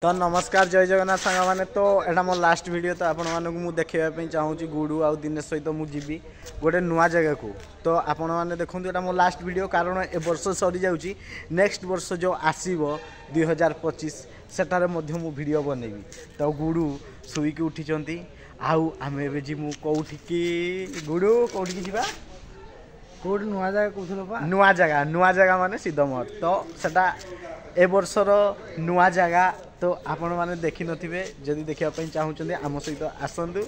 तो नमस्कार जय जगन्नाथ सांग मैंने तो यहाँ मो लास्ट वीडियो तो आपण मानक देखा चाहूँगी गुडू आउ दिनेश सहित मुझी गोटे नुआ जगह को तो आपण मैंने देखो यहाँ मो लास्ट वीडियो कारण ए वर्ष सरी जाऊँगी नेक्स्ट वर्ष जो आसो 2025 सेटारे मु वीडियो बनैबी तो गुडू शुईकी उठी आउ आम ए जीमु कौटिकी गुडू कौटिकी जीवा कोड नुआ जगह कहूल नुआ जगह माने सिद्धमठ तो सेटा ए वर्षर नुआ जगह तो आपण मैंने देखी नथिबे जदि देखिया चाहूँगी आम सहित आसतु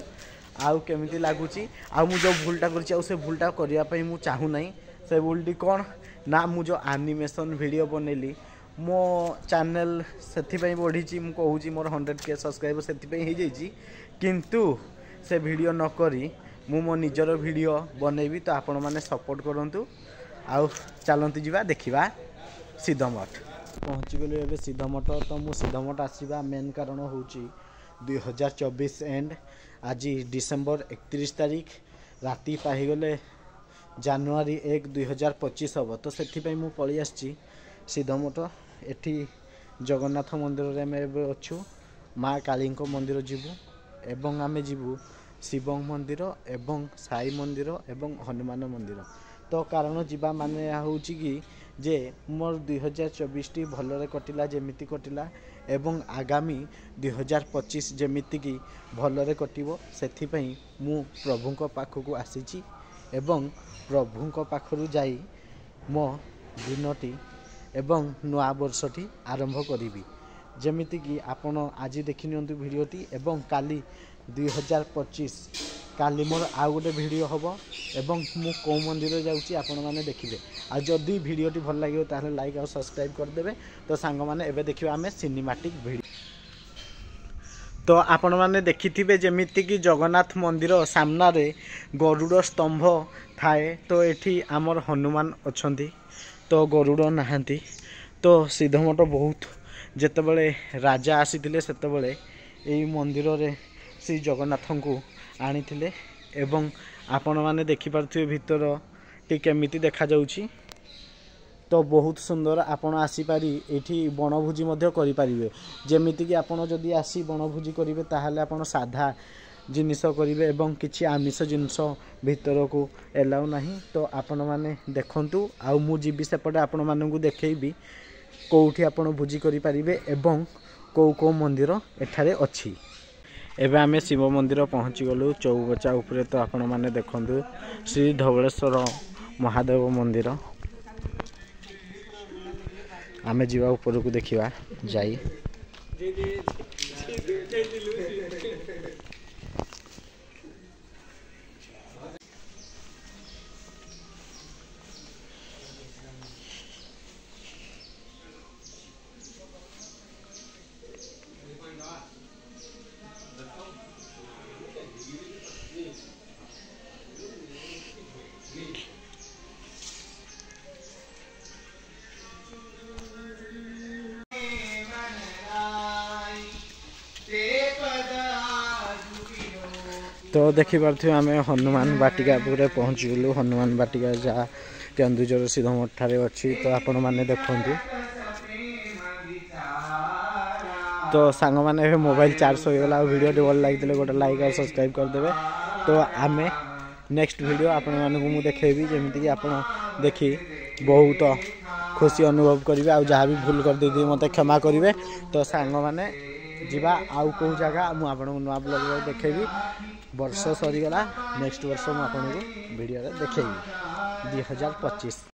आउ केमिति लागुची आउ मु जो भूलटा करछि आउ से भूलटा करिया पई मु चाहू नहीं से भूलटी कौन ना मु जो एनिमेशन वीडियो बनैली मो चैनल से बढ़ी मु कहूँ मोर 100K सब्सक्राइबर से हो जाइए किंतु से वीडियो न करी मु मो निजर वीडियो बनैबी तो आपण मैंने सपोर्ट करूँ आउ चलती जावा देखा सिद्धमठ पहुँची गलु ए सिद्धमठ तो मु सिद्धमठ आसवा मेन कारण हूँ 2024 एंड आज डिसेम्बर 31 तारीख राति पाहीगले जनवरी 1 2025 हम तो से मु पलि आसी सिद्धमठ एठी जगन्नाथ मंदिर रे में अच्छु माँ काली मंदिर जीवु एवं आमे जीवु शिव मंदिर एवं साई मंदिर एवं हनुमान मंदिर तो कारण जीवा माने हूँ कि जे मोर 2024 टी भलरे कटिला जेमिति कटिला एवं आगामी 2025 जेमिति की भलरे कटिबो सेथिपई मु प्रभुंक पाखकु आसीची एवं प्रभुंक पाखरु जाई मो दिनटी एवं नुआ वर्षटी आरंभ करिबी जेमिति कि आपण आज देखि नियंतु वीडियोटी एवं काली 2025 काली मोर आउ गोटे वीडियो हम एवं मु कौ मंदिर जाऊँगी आपण मैंने देखिए आ जदि वीडियोटी भल लगे ताहले लाइक और सब्सक्राइब करदेवे तो सांग मैंने एबे देखिबा आमे सिनेमैटिक वीडियो तो आपण मैंने देखिथिबे जेमिति कि जगन्नाथ मंदिर सामना रे गरुड़ स्तंभ थाए तो एठी आमर हनुमान अछंती तो गरुड़ नहांती तो सिद्धमठ बहुत जेतेबेले राजा आसीथिले सेतेबेले एई मंदिर रे श्री जगन्नाथ को आनी एवं आपण मैंने देखिपे भीतर टी केमिति देखा जाउची तो बहुत सुंदर आपण आसीपारी एठी बनभोजी करि परिबे जेमिति कि आपण जदि आसी बनभोजी करिवे ताहाले आपण साधा जिनिस करिवे एवं किछि आमिष जिनिस भीतर को एलाउ नहीं तो आपण माने देखंतु आउ मु जीबी सेपटे आपण मानकु देखैबी कोउठी आपण भोजी करि परिबे एवं को मंदिर एठारे अछि एबे आमे शिव मंदिर पहुँची गलु चौबचा उपरे तो आपण माने देखंतु श्री धवलेश्वर महादेव मंदिर आमे जीवा ऊपर को देखिबा जाई तो देखिपे आम हनुमान बाटिका पूरे पहुँची गलु हनुमान बाटिका जहाँ केन्दुझर सिद्धमठ ठारे अच्छी तो आपण मैंने देखु तो सांग मैंने मोबाइल चार्ज होगला वीडियो भल लगी गोटे लाइक और सब्सक्राइब करदे तो आम नेक्स्ट वीडियो आपण मानक देखेबी जमीक आप देखी बहुत खुशी अनुभव करेंगे आ जहाँ भी भूल कर दी मत क्षमा करेंगे तो सांग मैंने जीवा आउ कौ जगह मुझे नुआ ब्लॉग देखेबी वर्ष सरीगला नेक्स्ट वर्ष मुझे वीडियो देखेबी 2025।